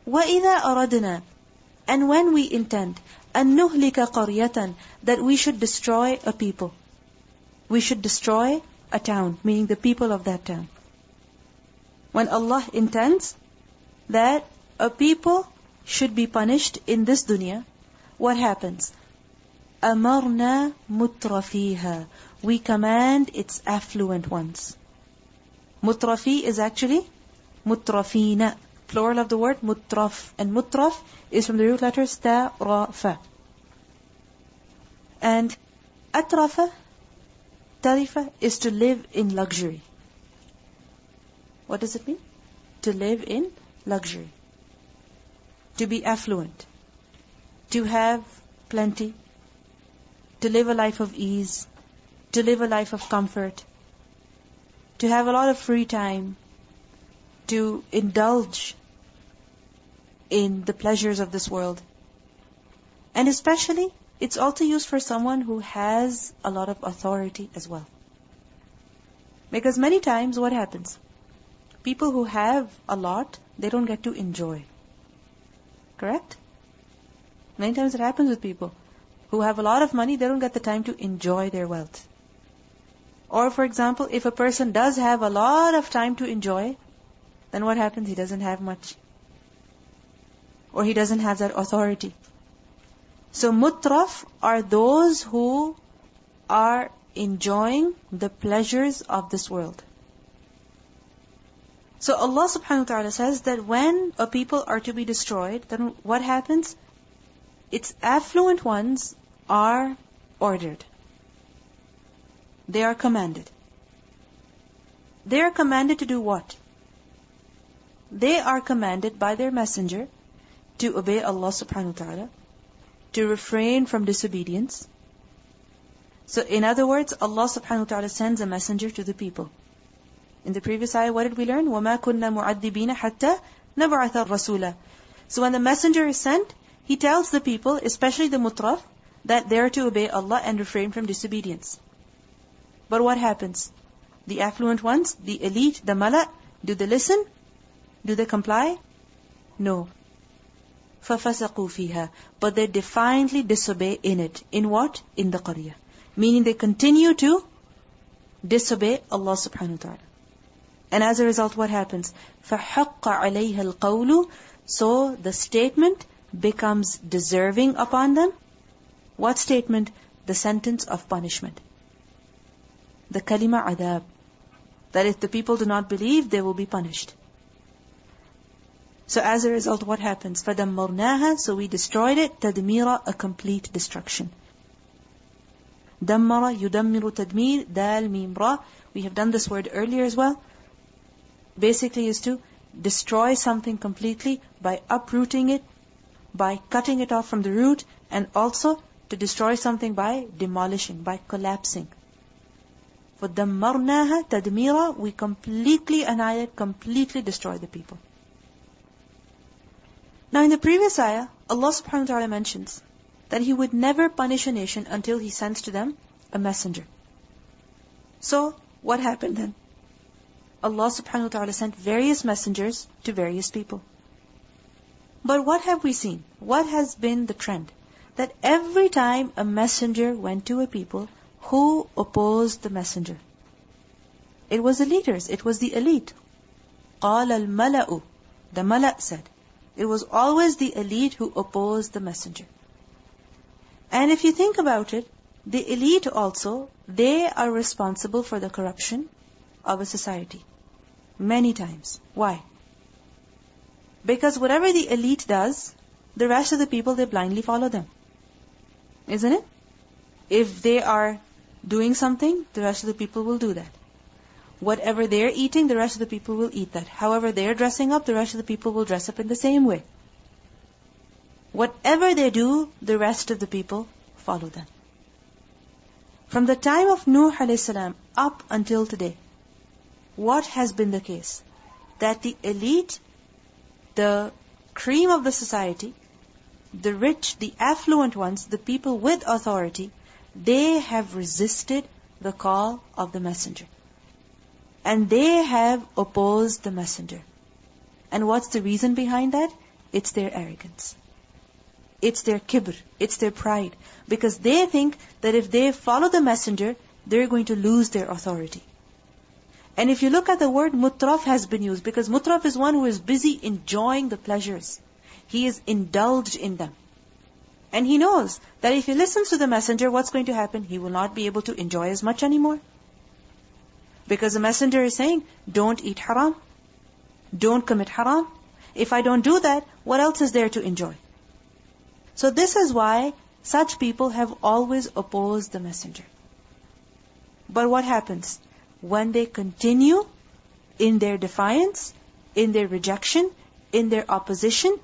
وَإِذَا أَرَدْنَا, and when we intend, أَن نُهْلِكَ قَرْيَةً, that we should destroy a people. We should destroy a town, meaning the people of that town. When Allah intends that a people should be punished in this dunya, what happens? أَمَرْنَا مُتْرَفِيهَا, we command its affluent ones. Mutrafi is actually mutrafina, plural of the word mutraf. And mutraf is from the root letters ta, ra, fa. And atrafa, tarifa, is to live in luxury. What does it mean? To live in luxury. To be affluent. To have plenty. To live a life of ease. To live a life of comfort. To have a lot of free time. To indulge in the pleasures of this world. And especially, it's also used for someone who has a lot of authority as well. Because many times what happens? People who have a lot, they don't get to enjoy. Correct? Many times it happens with people who have a lot of money, they don't get the time to enjoy their wealth. Or for example, if a person does have a lot of time to enjoy, then what happens? He doesn't have much. Or he doesn't have that authority. So mutraf are those who are enjoying the pleasures of this world. So Allah subhanahu wa ta'ala says that when a people are to be destroyed, then what happens? Its affluent ones are ordered. They are commanded. They are commanded to do what? They are commanded by their messenger to obey Allah subhanahu wa ta'ala, to refrain from disobedience. So in other words, Allah subhanahu wa ta'ala sends a messenger to the people. In the previous ayah, what did we learn? وَمَا كُنَّا مُعَذِّبِينَ حَتَّى نَبْعَثَ الرَّسُولَ. So when the messenger is sent, he tells the people, especially the mutraf, that they are to obey Allah and refrain from disobedience. But what happens? The affluent ones, the elite, the mala, do they listen? Do they comply? No. فَفَسَقُوا فِيهَا. But they defiantly disobey in it. In what? In the qaryah. Meaning they continue to disobey Allah subhanahu wa ta'ala. And as a result, what happens? فَحَقَّ عَلَيْهَا الْقَوْلُ. So the statement becomes deserving upon them. What statement? The sentence of punishment. The kalima adab. That if the people do not believe, they will be punished. So as a result, what happens? فَدَمَّرْنَاهَا. So we destroyed it. تَدْمِيرًا. A complete destruction. دَمَّرَ يُدَمِّرُ تَدْمِير. دال ميم را. We have done this word earlier as well. Basically is to destroy something completely by uprooting it, by cutting it off from the root, and also to destroy something by demolishing, by collapsing. For دَمَّرْنَاهَا تَدْمِيرًا. We completely annihilate, completely destroy the people. Now in the previous ayah, Allah subhanahu wa ta'ala mentions that He would never punish a nation until He sends to them a messenger. So, what happened then? Allah subhanahu wa ta'ala sent various messengers to various people. But what have we seen? What has been the trend? That every time a messenger went to a people, who opposed the messenger? It was the leaders, it was the elite. قَالَ الْمَلَأُ. The mala' said. It was always the elite who opposed the messenger. And if you think about it, the elite also, they are responsible for the corruption of a society. Many times. Why? Because whatever the elite does, the rest of the people, they blindly follow them. Isn't it? If they are doing something, the rest of the people will do that. Whatever they're eating, the rest of the people will eat that. However they're dressing up, the rest of the people will dress up in the same way. Whatever they do, the rest of the people follow them. From the time of Nuh alayhi salam up until today, what has been the case? That the elite, the cream of the society, the rich, the affluent ones, the people with authority, they have resisted the call of the messenger. And they have opposed the messenger. And what's the reason behind that? It's their arrogance. It's their kibr. It's their pride. Because they think that if they follow the messenger, they're going to lose their authority. And if you look at the word mutraf has been used, because mutraf is one who is busy enjoying the pleasures. He is indulged in them. And he knows that if he listens to the messenger, what's going to happen? He will not be able to enjoy as much anymore. Because the messenger is saying, don't eat haram. Don't commit haram. If I don't do that, what else is there to enjoy? So this is why such people have always opposed the messenger. But what happens? When they continue in their defiance, in their rejection, in their opposition,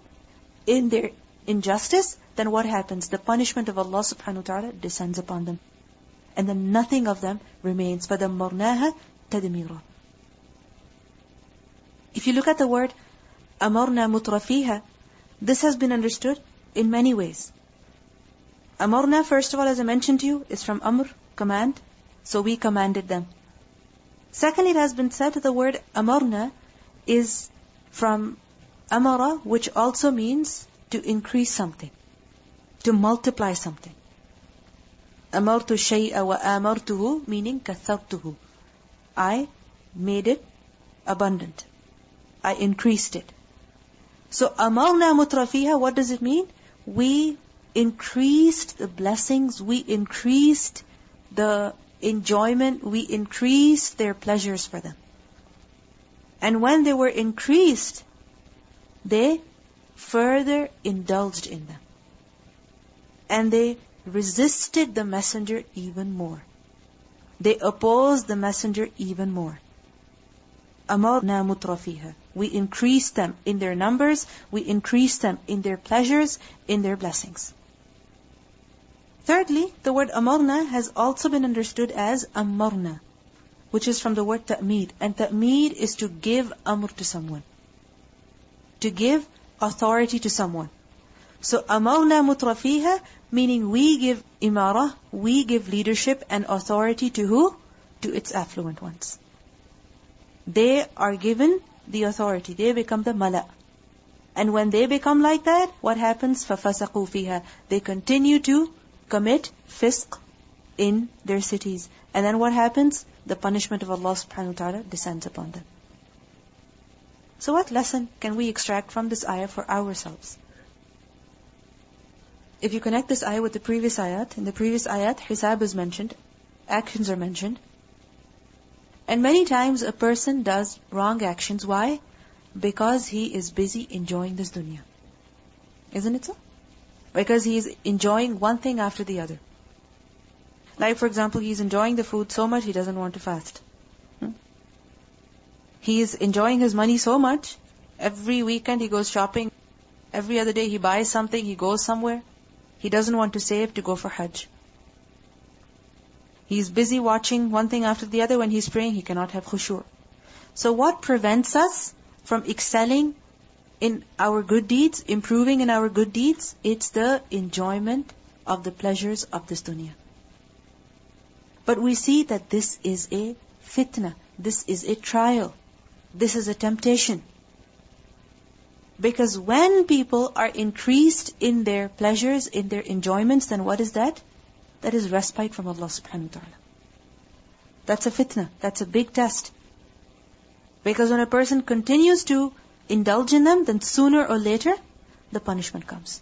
in their injustice, then what happens? The punishment of Allah subhanahu wa ta'ala descends upon them. And then nothing of them remains. فَدَمَّرْنَاهَا تَدْمِيرًا. If you look at the word أَمَرْنَا مُتْرَفِيهَا, this has been understood in many ways. Amarna, first of all, as I mentioned to you, is from amr, command. So we commanded them. Secondly, it has been said that the word amarna is from amara, which also means to increase something, to multiply something. Amartu shay'a wa amartuhu, meaning kathartuhu. I made it abundant. I increased it. So amarna mutrafiha, what does it mean? We increased the blessings, we increased the enjoyment, we increased their pleasures for them. And when they were increased, they further indulged in them. And they resisted the messenger even more. They opposed the messenger even more. Amarna mutrafiha. We increased them in their numbers, we increased them in their pleasures, in their blessings. Thirdly, the word amarna has also been understood as amarna, which is from the word ta'meed. And ta'meed is to give amr to someone, to give authority to someone. So amarna mutrafiha, meaning we give imara, we give leadership and authority to who? To its affluent ones. They are given the authority. They become the mala. And when they become like that, what happens? فَفَسَقُوا فِيهَا. They continue to commit fisq in their cities. And then what happens? The punishment of Allah subhanahu wa ta'ala descends upon them. So what lesson can we extract from this ayah for ourselves? If you connect this ayah with the previous ayat, in the previous ayat, hisab is mentioned, actions are mentioned. And many times a person does wrong actions. Why? Because he is busy enjoying this dunya. Isn't it so? Because he is enjoying one thing after the other. Like for example, he is enjoying the food so much he doesn't want to fast. He is enjoying his money so much, every weekend he goes shopping, every other day he buys something, he goes somewhere. He doesn't want to save to go for Hajj. He's busy watching one thing after the other. When he's praying, he cannot have khushu'. So what prevents us from excelling in our good deeds, improving in our good deeds? It's the enjoyment of the pleasures of this dunya. But we see that this is a fitna. This is a trial. This is a temptation. Because when people are increased in their pleasures, in their enjoyments, then what is that? That is respite from Allah subhanahu wa ta'ala. That's a fitna. That's a big test. Because when a person continues to indulge in them, then sooner or later, the punishment comes.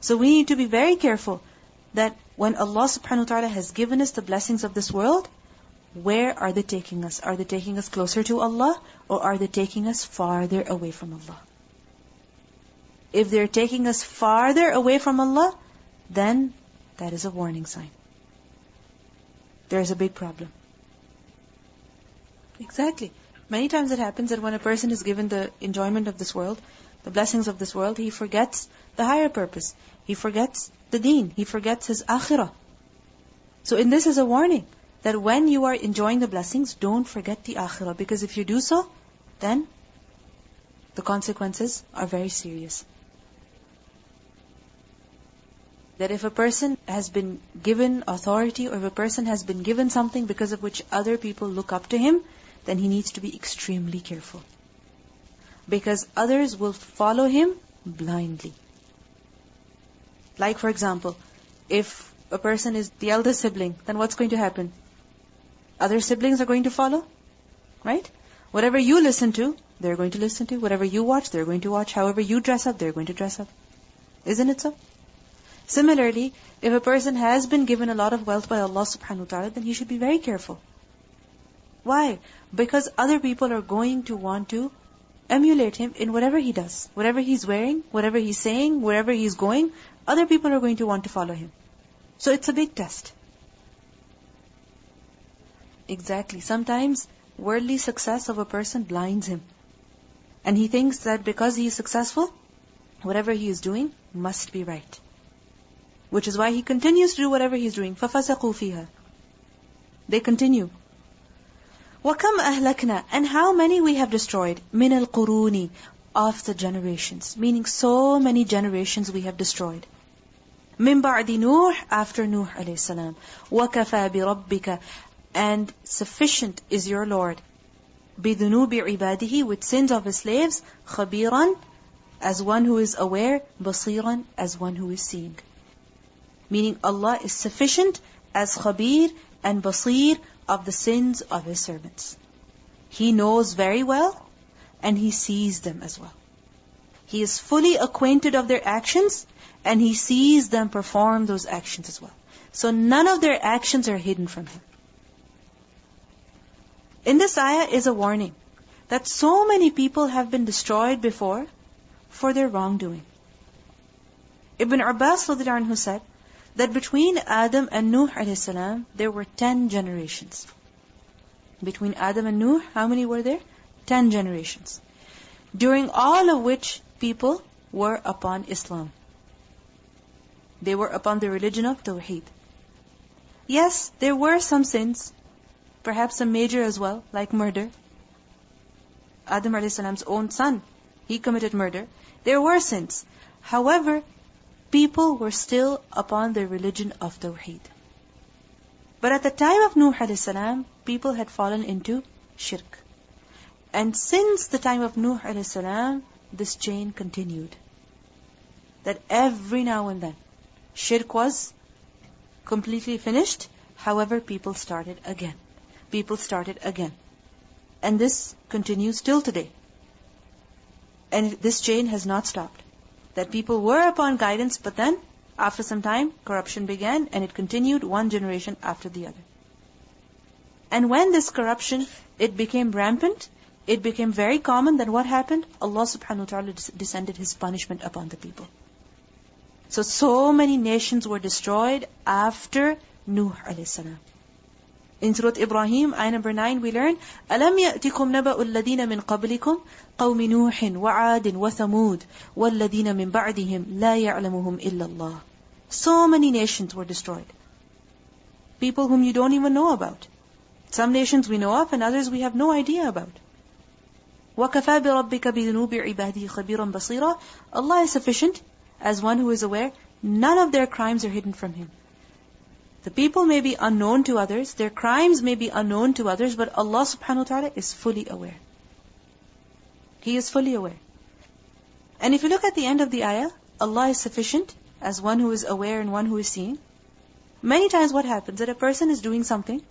So we need to be very careful that when Allah subhanahu wa ta'ala has given us the blessings of this world, where are they taking us? Are they taking us closer to Allah, or are they taking us farther away from Allah? If they're taking us farther away from Allah, then that is a warning sign. There is a big problem. Exactly. Many times it happens that when a person is given the enjoyment of this world, the blessings of this world, he forgets the higher purpose. He forgets the deen. He forgets his akhirah. So in this is a warning that when you are enjoying the blessings, don't forget the akhirah. Because if you do so, then the consequences are very serious. That if a person has been given authority, or if a person has been given something because of which other people look up to him, then he needs to be extremely careful. Because others will follow him blindly. Like for example, if a person is the eldest sibling, then what's going to happen? Other siblings are going to follow, right? Whatever you listen to, they're going to listen to. Whatever you watch, they're going to watch. However you dress up, they're going to dress up. Isn't it so? Similarly, if a person has been given a lot of wealth by Allah subhanahu wa ta'ala, then he should be very careful. Why? Because other people are going to want to emulate him in whatever he does. Whatever he's wearing, whatever he's saying, wherever he's going, other people are going to want to follow him. So it's a big test. Exactly. Sometimes worldly success of a person blinds him. And he thinks that because he is successful, whatever he is doing must be right. Which is why he continues to do whatever he's doing. فَفَسَقُوا فِيهَا. They continue. وَكَمْ أَهْلَكْنَا. And how many we have destroyed. مِنَ الْقُرُونِ. Of the generations. Meaning so many generations we have destroyed. مِن بَعْدِ نُوحٍ. After Nuh alayhi salam. وَكَفَى بِرَبِّكَ. And sufficient is your Lord. بِذُنُوبِ عِبَادِهِ. With sins of his slaves. خَبِيرًا. As one who is aware. بَصِيرًا. As one who is seeing. Meaning Allah is sufficient as Khabir and Basir of the sins of His servants. He knows very well and He sees them as well. He is fully acquainted of their actions and He sees them perform those actions as well. So none of their actions are hidden from Him. In this ayah is a warning that so many people have been destroyed before for their wrongdoing. Ibn Abbas radhiyallahu anhu said, that between Adam and Nuh alayhi salam, there were 10 generations. Between Adam and Nuh, how many were there? 10 generations. During all of which people were upon Islam. They were upon the religion of Tawheed. Yes, there were some sins, perhaps some major as well, like murder. Adam alayhi salam's own son, he committed murder. There were sins. However, people were still upon the religion of Tawheed. But at the time of Nuh alayhi salam, people had fallen into shirk. And since the time of Nuh alayhi salam, this chain continued. That every now and then, shirk was completely finished. However, people started again. People started again. And this continues till today. And this chain has not stopped. That people were upon guidance, but then, after some time, corruption began, and it continued one generation after the other. And when this corruption, it became rampant, it became very common, then what happened? Allah subhanahu wa ta'ala descended His punishment upon the people. So many nations were destroyed after Nuh alayhi salam. In Surah Ibrahim, ayah number 9, we learn, أَلَمْ يَأْتِكُمْ نَبَأُ الَّذِينَ مِنْ قَبْلِكُمْ قَوْمِ نُوحٍ وَعَادٍ وَثَمُودٍ وَالَّذِينَ مِنْ بَعْدِهِمْ لَا يَعْلَمُهُمْ إِلَّا اللَّهِ. So many nations were destroyed. People whom you don't even know about. Some nations we know of and others we have no idea about. وَكَفَى بِرَبِّكَ بِذُنُوبِ عِبَادِهِ خَبِيرًا بَصِيرًا. Allah is sufficient as one who is aware. None of their crimes are hidden from Him. The people may be unknown to others, their crimes may be unknown to others, but Allah subhanahu wa ta'ala is fully aware. He is fully aware. And if you look at the end of the ayah, Allah is sufficient as one who is aware and one who is seeing. Many times what happens that a person is doing something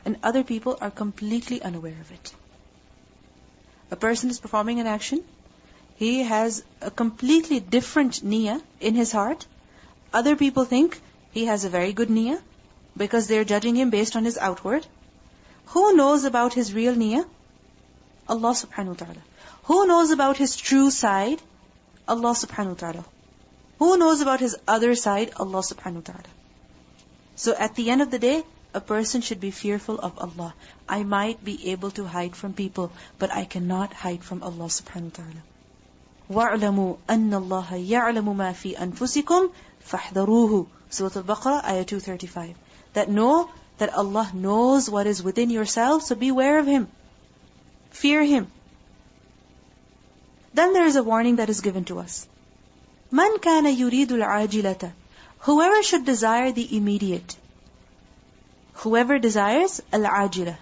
and other people are completely unaware of it. A person is performing an action, he has a completely different niyyah in his heart. Other people think he has a very good niyyah because they're judging him based on his outward. Who knows about his real niyyah? Allah subhanahu wa ta'ala. Who knows about his true side? Allah subhanahu wa ta'ala. Who knows about his other side? Allah subhanahu wa ta'ala. So at the end of the day, a person should be fearful of Allah. I might be able to hide from people, but I cannot hide from Allah subhanahu wa ta'ala. وَاعْلَمُوا أَنَّ اللَّهَ يَعْلَمُ مَا فِي أَنفُسِكُمْ فَاحْذَرُوهُ. Surah Al-Baqarah, ayah 235. That know that Allah knows what is within yourselves, so beware of Him. Fear Him. Then there is a warning that is given to us. مَنْ كَانَ يُرِيدُ الْعَاجِلَةَ. Whoever should desire the immediate. Whoever desires al-ajila.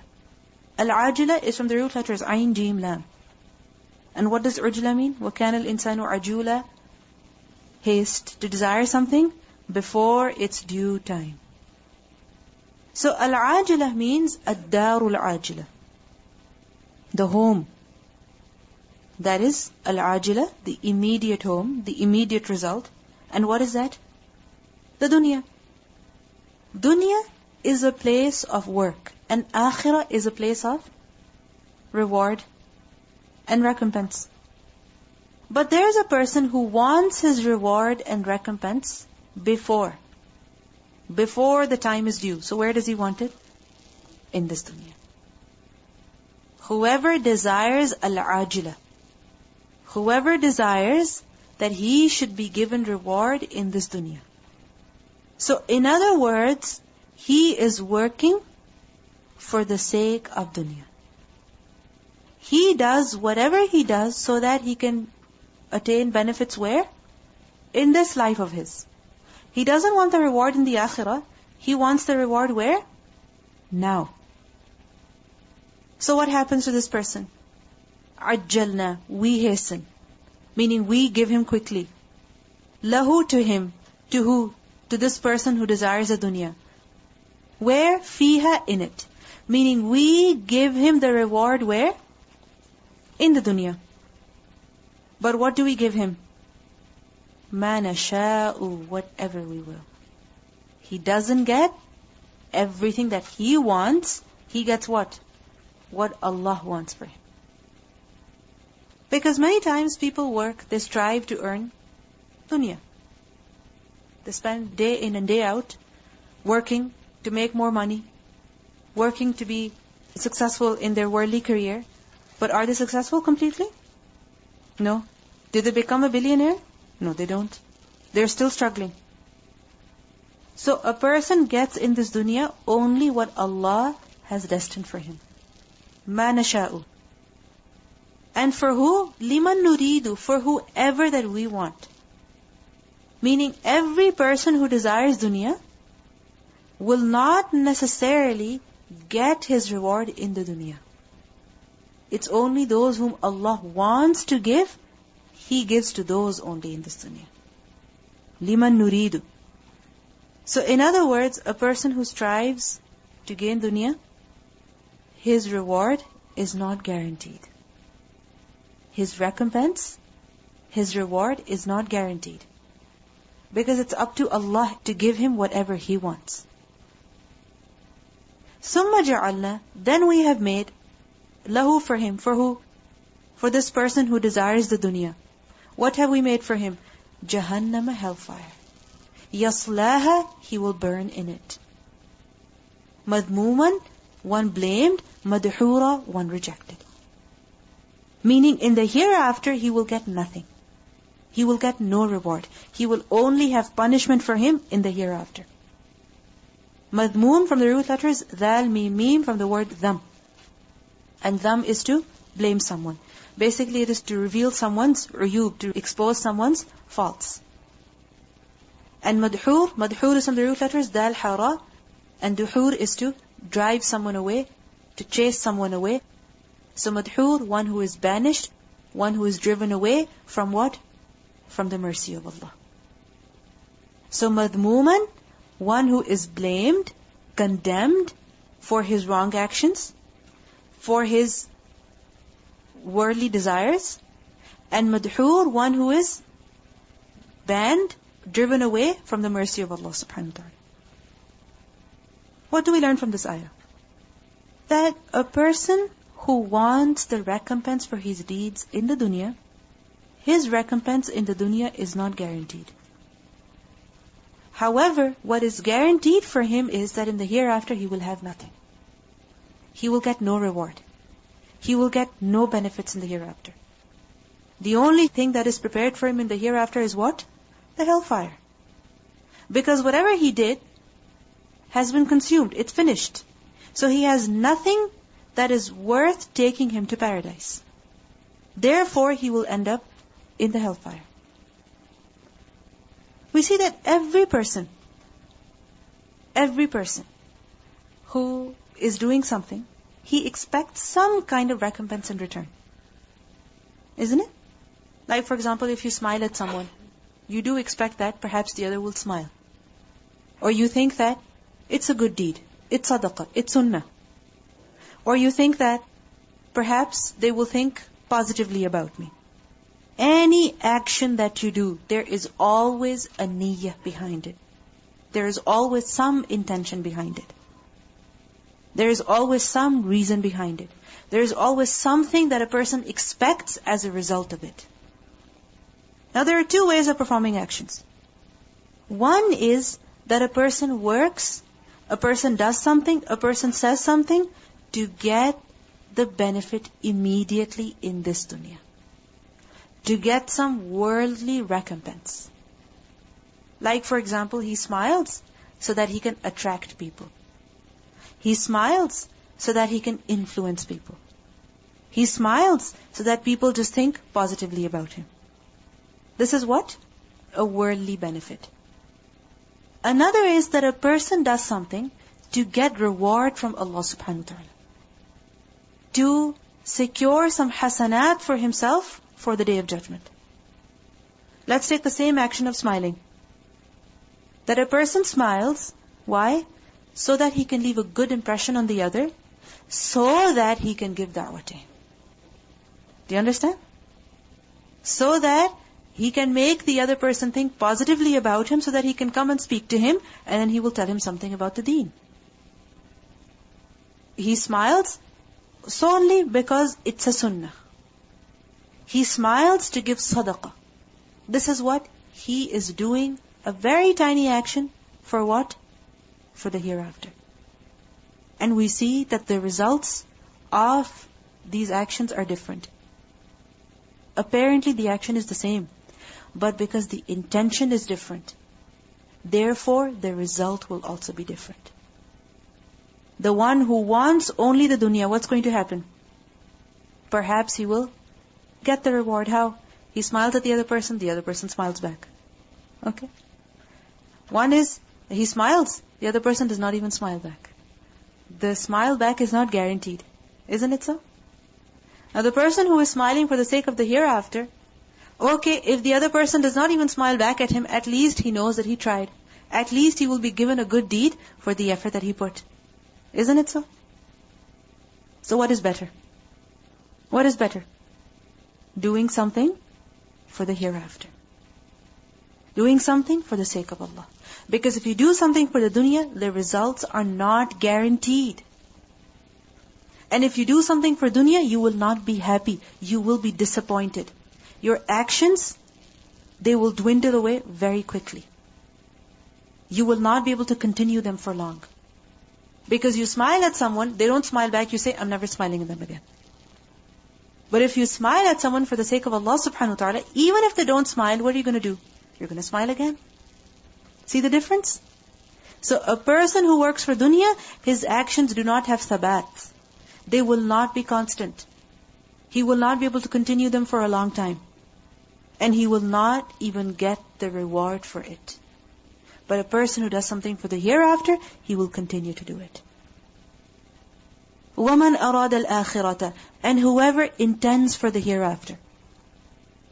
Al-ajila is from the root letters Ayn, Jim, Lam. And what does urjula mean? وَكَانَ الْإِنسَانُ عَجُولًا. haste to desire something before its due time. So al-ajila means ad-darul ajila, the home. That is al-ajila, the immediate home, the immediate result. And what is that? The dunya. Dunya is a place of work, and akhirah is a place of reward and recompense. But there is a person who wants his reward and recompense before the time is due. So where does he want it? In this dunya. Whoever desires al-ajila, whoever desires that he should be given reward in this dunya. So in other words, he is working for the sake of dunya. He does whatever he does so that he can attain benefits where? In this life of his. He doesn't want the reward in the akhirah. He wants the reward where? Now. So what happens to this person? Ajjalna, we hasten. Meaning we give him quickly. Lahu, to him. To who? To this person who desires the dunya. Where? Fiha, in it. Meaning we give him the reward where? In the dunya. But what do we give him? Ma nasha'u, whatever we will. He doesn't get everything that he wants. He gets what? What Allah wants for him. Because many times people work, they strive to earn dunya. They spend day in and day out working to make more money, working to be successful in their worldly career. But are they successful completely? No. Did they become a billionaire? No, they don't. They're still struggling. So a person gets in this dunya only what Allah has destined for him. Ma nasha'u. And for who? Liman nuridu, for whoever that we want. Meaning every person who desires dunya will not necessarily get his reward in the dunya. It's only those whom Allah wants to give, He gives to those only in this dunya. Liman nuridu. So in other words, a person who strives to gain dunya, his reward is not guaranteed. His recompense, his reward is not guaranteed. Because it's up to Allah to give him whatever He wants. ثُمَّ جَعَلْنَا, then we have made lahu, for him. For who? For this person who desires the dunya. What have we made for him? Jahannama, hellfire. Yaslaha, he will burn in it. Madmuman, one blamed. Madhura, one rejected. Meaning in the hereafter he will get nothing. He will get no reward. He will only have punishment for him in the hereafter. Madmoom from the root letters, dal, mim, mim from the word dham. And dham is to blame someone. Basically it is to reveal someone's uyub, to expose someone's faults. And madhur is from the root letters, dal, hara. And duhur is to drive someone away, to chase someone away. So madhur, one who is banished, one who is driven away from what? From the mercy of Allah. So madmuman, one who is blamed, condemned for his wrong actions, for his worldly desires. And madhur, one who is banned, driven away from the mercy of Allah subhanahu wa ta'ala. What do we learn from this ayah? That a person who wants the recompense for his deeds in the dunya, his recompense in the dunya is not guaranteed. However, what is guaranteed for him is that in the hereafter he will have nothing. He will get no reward. He will get no benefits in the hereafter. The only thing that is prepared for him in the hereafter is what? The hellfire. Because whatever he did has been consumed. It's finished. So he has nothing that is worth taking him to paradise. Therefore, he will end up in the hellfire. We see that every person who is doing something, he expects some kind of recompense in return. Isn't it? Like for example, if you smile at someone, you do expect that perhaps the other will smile. Or you think that it's a good deed, it's sadaqah, it's sunnah. Or you think that perhaps they will think positively about me. Any action that you do, there is always a niyyah behind it. There is always some intention behind it. There is always some reason behind it. There is always something that a person expects as a result of it. Now there are two ways of performing actions. One is that a person works, a person does something, a person says something to get the benefit immediately in this dunya. To get some worldly recompense. Like for example, he smiles so that he can attract people. He smiles so that he can influence people. He smiles so that people just think positively about him. This is what? A worldly benefit. Another is that a person does something to get reward from Allah subhanahu wa ta'ala. To secure some hasanat for himself for the Day of Judgment. Let's take the same action of smiling. That a person smiles, why? So that he can leave a good impression on the other, so that he can give da'wah to him. Do you understand? So that he can make the other person think positively about him, so that he can come and speak to him, and then he will tell him something about the deen. He smiles solely because it's a sunnah. He smiles to give sadaqah. This is what he is doing, a very tiny action for what? For the hereafter. And we see that the results of these actions are different. Apparently the action is the same, but because the intention is different, therefore the result will also be different. The one who wants only the dunya, what's going to happen? Perhaps he will get the reward. How? He smiles at the other person smiles back. Okay? One is, he smiles, the other person does not even smile back. The smile back is not guaranteed. Isn't it so? Now the person who is smiling for the sake of the hereafter, okay, if the other person does not even smile back at him, at least he knows that he tried. At least he will be given a good deed for the effort that he put. Isn't it so? So what is better? What is better? Doing something for the hereafter. Doing something for the sake of Allah. Because if you do something for the dunya, the results are not guaranteed. And if you do something for dunya, you will not be happy. You will be disappointed. Your actions, they will dwindle away very quickly. You will not be able to continue them for long. Because you smile at someone, they don't smile back, you say, I'm never smiling at them again. But if you smile at someone for the sake of Allah subhanahu wa ta'ala, even if they don't smile, what are you going to do? You're going to smile again. See the difference? So a person who works for dunya, his actions do not have thabat. They will not be constant. He will not be able to continue them for a long time. And he will not even get the reward for it. But a person who does something for the hereafter, he will continue to do it. وَمَنْ أَرَادَ الْآخِرَةَ, and whoever intends for the hereafter.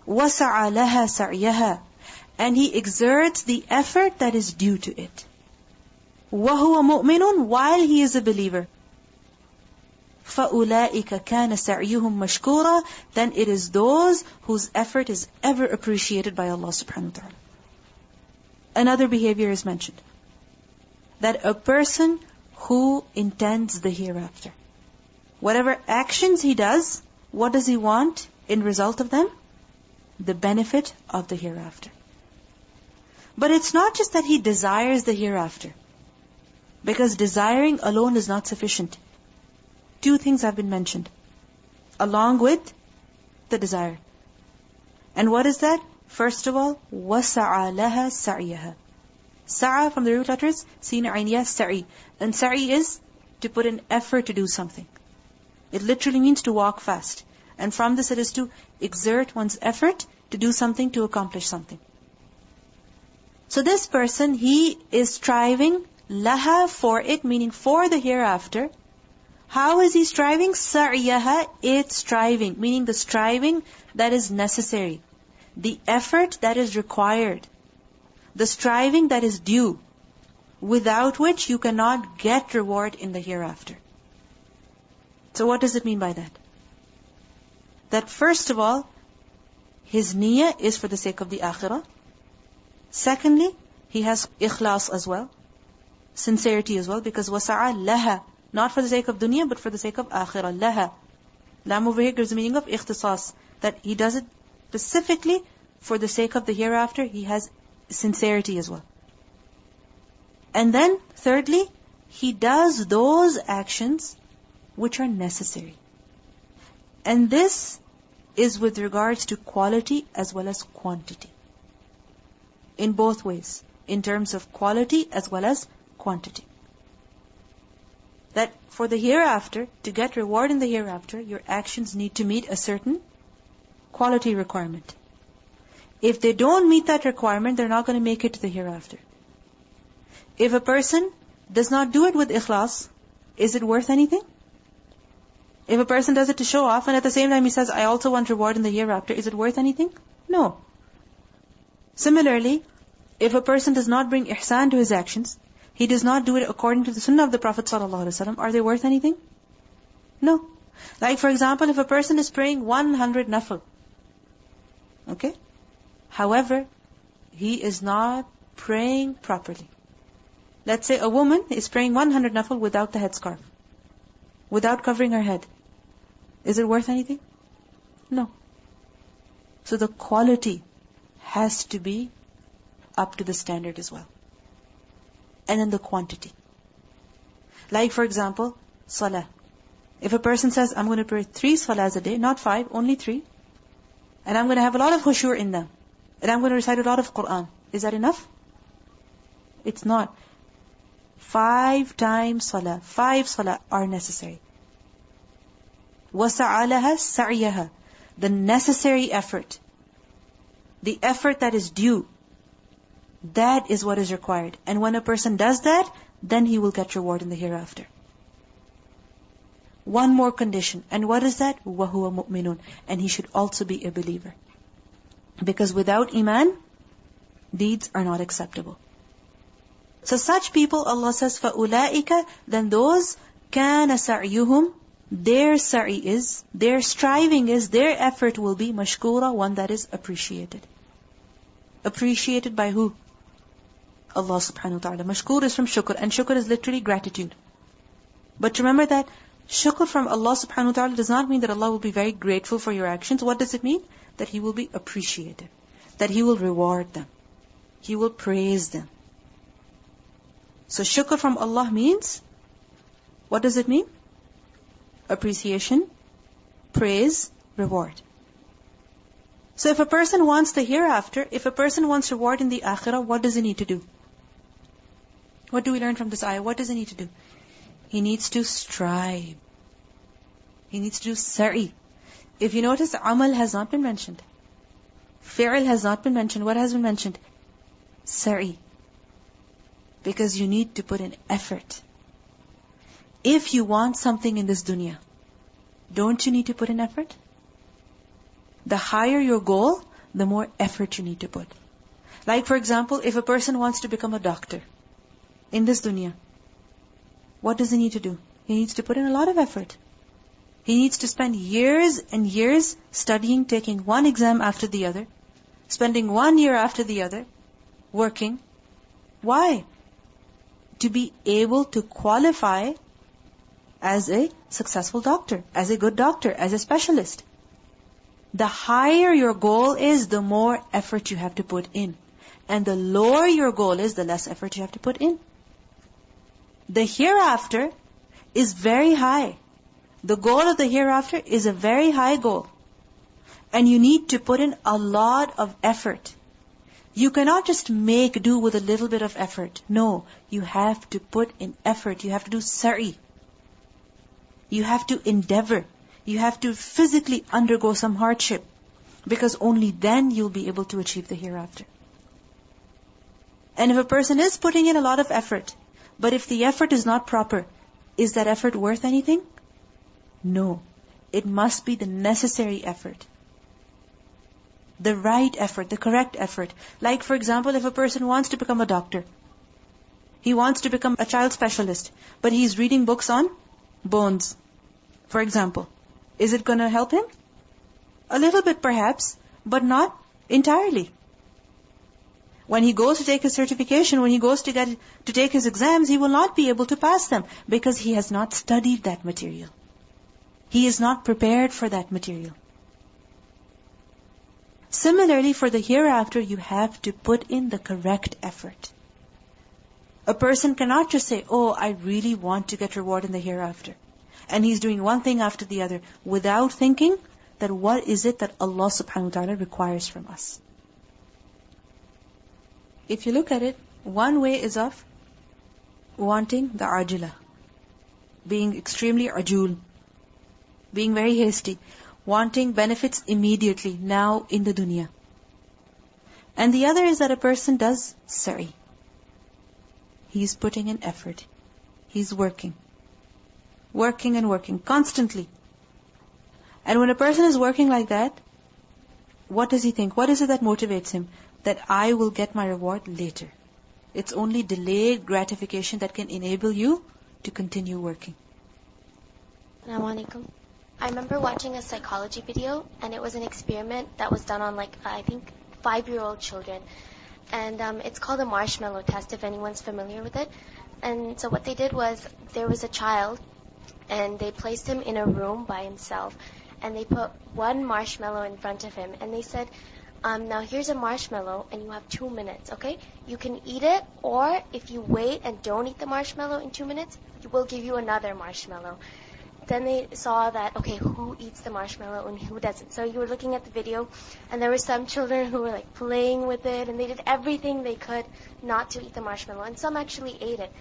وَسَعَى لَهَا سَعْيَهَا, and he exerts the effort that is due to it. وَهُوَ مُؤْمِنٌ, while he is a believer. فَأُولَٰئِكَ كَانَ سَعْيُهُمْ مَشْكُورًا, then it is those whose effort is ever appreciated by Allah subhanahu wa ta'ala. Another behavior is mentioned. That a person who intends the hereafter. Whatever actions he does, what does he want in result of them? The benefit of the hereafter. But it's not just that he desires the hereafter. Because desiring alone is not sufficient. Two things have been mentioned. Along with the desire. And what is that? First of all, وَسَعَى لَهَا سَعْيَهَا. Sa'a from the root letters, Sin, Ain, Ya, Sa'i. And Sa'i is to put an effort to do something. It literally means to walk fast. And from this it is to exert one's effort to do something, to accomplish something. So this person, he is striving, laha, for it, meaning for the hereafter. How is he striving? Sa'yaha, it's striving, meaning the striving that is necessary. the effort that is required, the striving that is due, without which you cannot get reward in the hereafter. So what does it mean by that? That first of all, his niyyah is for the sake of the akhirah. Secondly, he has ikhlas as well, sincerity as well, because wasa'a laha, not for the sake of dunya, but for the sake of akhirah, laha. Lam over here gives the meaning of ikhtisas, that he does it specifically for the sake of the hereafter. He has sincerity as well. And then, thirdly, he does those actions which are necessary. And this is with regards to quality as well as quantity. In both ways, in terms of quality as well as quantity. That for the hereafter, to get reward in the hereafter, your actions need to meet a certain quality requirement. If they don't meet that requirement, they're not going to make it to the hereafter. If a person does not do it with ikhlas, is it worth anything? If a person does it to show off and at the same time he says, I also want reward in the hereafter, is it worth anything? No. Similarly, if a person does not bring ihsan to his actions, he does not do it according to the sunnah of the Prophet ﷺ, are they worth anything? No. Like for example, if a person is praying 100 nafil, okay? However, he is not praying properly. Let's say a woman is praying 100 nafil without the headscarf, without covering her head. Is it worth anything? No. So the quality has to be up to the standard as well. And then the quantity. Like for example, salah. If a person says, I'm going to pray 3 salahs a day, not 5, only 3, and I'm going to have a lot of khushu' in them, and I'm going to recite a lot of Qur'an, is that enough? It's not. 5 times salah, 5 salah are necessary. وَسَعَلَهَا سَعْيَهَا, the necessary effort, the effort that is due, that is what is required. And when a person does that, then he will get reward in the hereafter. One more condition, and what is that? وَهُوَ مُؤْمِنٌ, and he should also be a believer. Because without iman, deeds are not acceptable. So such people, Allah says, فَأُولَٰئِكَ, then those, كَانَ سَعْيُهُمْ, their sa'i is, their striving is, their effort will be mashkura, one that is appreciated. Appreciated by who? Allah subhanahu wa ta'ala. Mashkur is from shukr, and shukr is literally gratitude. But remember that shukr from Allah subhanahu wa ta'ala does not mean that Allah will be very grateful for your actions. What does it mean? That He will be appreciated. That He will reward them. He will praise them. So shukr from Allah means, what does it mean? Appreciation, praise, reward. So if a person wants the hereafter, if a person wants reward in the akhirah, what does he need to do? What do we learn from this ayah? What does he need to do? He needs to strive. He needs to do sa'i. If you notice, amal has not been mentioned. Fi'l has not been mentioned. What has been mentioned? Sa'i. Because you need to put in effort. If you want something in this dunya, don't you need to put in effort? The higher your goal, the more effort you need to put. Like for example, if a person wants to become a doctor in this dunya, what does he need to do? He needs to put in a lot of effort. He needs to spend years and years studying, taking one exam after the other, spending 1 year after the other, working. Why? To be able to qualify as a successful doctor, as a good doctor, as a specialist. The higher your goal is, the more effort you have to put in. And the lower your goal is, the less effort you have to put in. The hereafter is very high. The goal of the hereafter is a very high goal. And you need to put in a lot of effort. You cannot just make do with a little bit of effort. No, you have to put in effort. You have to do sa'i. You have to endeavor. You have to physically undergo some hardship. Because only then you'll be able to achieve the hereafter. And if a person is putting in a lot of effort, but if the effort is not proper, is that effort worth anything? No. It must be the necessary effort. The right effort, the correct effort. Like for example, if a person wants to become a doctor, he wants to become a child specialist, but he's reading books on bones, for example. Is it going to help him? A little bit perhaps, but not entirely. When he goes to take his certification, when he goes to take his exams, he will not be able to pass them because he has not studied that material. He is not prepared for that material. Similarly, for the hereafter, you have to put in the correct effort. A person cannot just say, oh, I really want to get reward in the hereafter. And he's doing one thing after the other without thinking that what is it that Allah subhanahu wa ta'ala requires from us. If you look at it, one way is of wanting the ajila, being extremely ajul, being very hasty, wanting benefits immediately, now in the dunya. And the other is that a person does sa'i. He's putting in effort. He's working and working constantly. And when a person is working like that, what does he think? What is it that motivates him? That I will get my reward later. It's only delayed gratification that can enable you to continue working. Assalamu alaikum. I remember watching a psychology video, and it was an experiment that was done on I think 5-year-old children. And it's called a Marshmallow test, if anyone's familiar with it. And so what they did was, there was a child, and they placed him in a room by himself, and they put one marshmallow in front of him, and they said, now here's a marshmallow, and you have 2 minutes, okay? You can eat it, or if you wait and don't eat the marshmallow in 2 minutes, we'll give you another marshmallow. Then they saw that, okay, who eats the marshmallow and who doesn't. So you were looking at the video, and there were some children who were playing with it, and they did everything they could not to eat the marshmallow, and some actually ate it.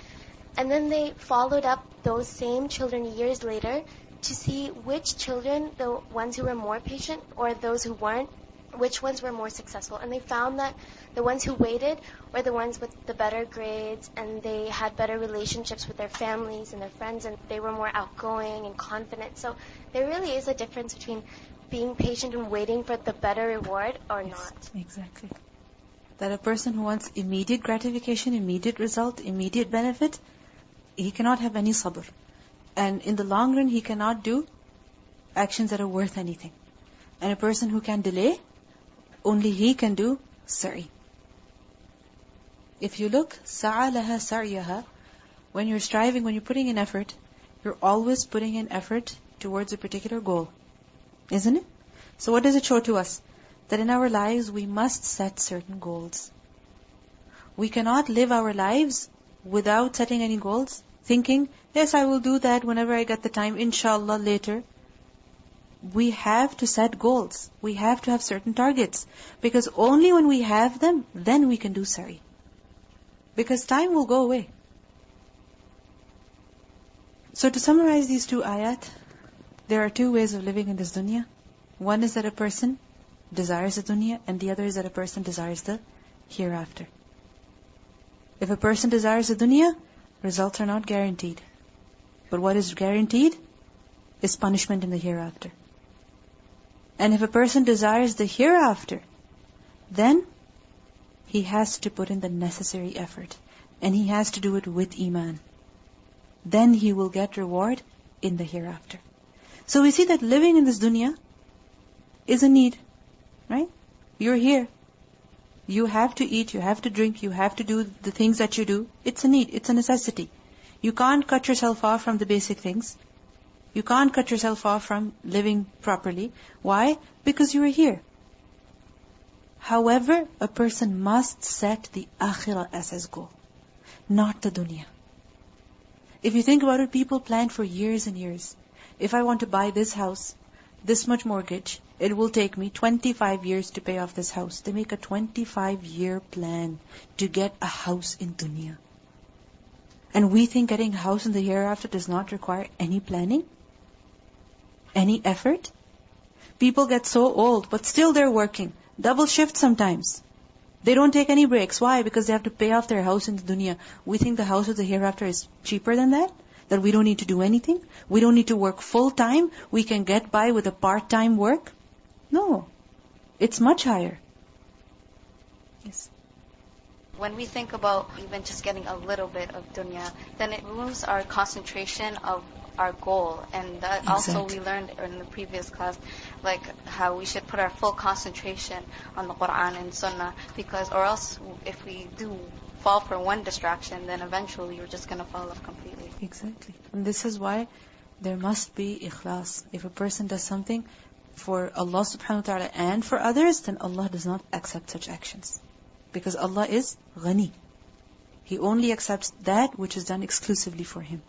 And then they followed up those same children years later to see which children, the ones who were more patient or those who weren't, which ones were more successful. And they found that the ones who waited were the ones with the better grades, and they had better relationships with their families and their friends, and they were more outgoing and confident. So there really is a difference between being patient and waiting for the better reward or not. Exactly. That a person who wants immediate gratification, immediate result, immediate benefit, he cannot have any sabr. And in the long run, he cannot do actions that are worth anything. And a person who can delay, only he can do sa'i. If you look, sa'a laha sa'yaha, when you're striving, when you're putting in effort, you're always putting in effort towards a particular goal. Isn't it? So what does it show to us? That in our lives, we must set certain goals. We cannot live our lives without setting any goals, thinking, yes, I will do that whenever I get the time, inshallah, later. We have to set goals. We have to have certain targets. Because only when we have them, then we can do sa'i. Because time will go away. So to summarize these 2 ayat, there are 2 ways of living in this dunya. One is that a person desires the dunya, and the other is that a person desires the hereafter. If a person desires the dunya, results are not guaranteed. But what is guaranteed is punishment in the hereafter. And if a person desires the hereafter, then he has to put in the necessary effort. And he has to do it with iman. Then he will get reward in the hereafter. So we see that living in this dunya is a need. Right? You're here. You have to eat, you have to drink, you have to do the things that you do. It's a need, it's a necessity. You can't cut yourself off from the basic things. You can't cut yourself off from living properly. Why? Because you are here. However, a person must set the akhirah as his goal, not the dunya. If you think about it, people plan for years and years. If I want to buy this house, this much mortgage, it will take me 25 years to pay off this house. They make a 25-year plan to get a house in dunya. And we think getting a house in the hereafter does not require any planning, any effort. People get so old, but still they're working. Double shift sometimes. They don't take any breaks. Why? Because they have to pay off their house in the dunya. We think the house of the hereafter is cheaper than that? That we don't need to do anything? We don't need to work full time? We can get by with a part-time work? No. It's much higher. Yes. When we think about even just getting a little bit of dunya, then it removes our concentration of our goal. And that also we learned in the previous class, like how we should put our full concentration on the Quran and Sunnah, because or else if we do fall for one distraction, then eventually you're just going to fall off completely. Exactly. And this is why there must be ikhlas. If a person does something for Allah subhanahu wa ta'ala and for others, then Allah does not accept such actions. Because Allah is ghani. He only accepts that which is done exclusively for Him.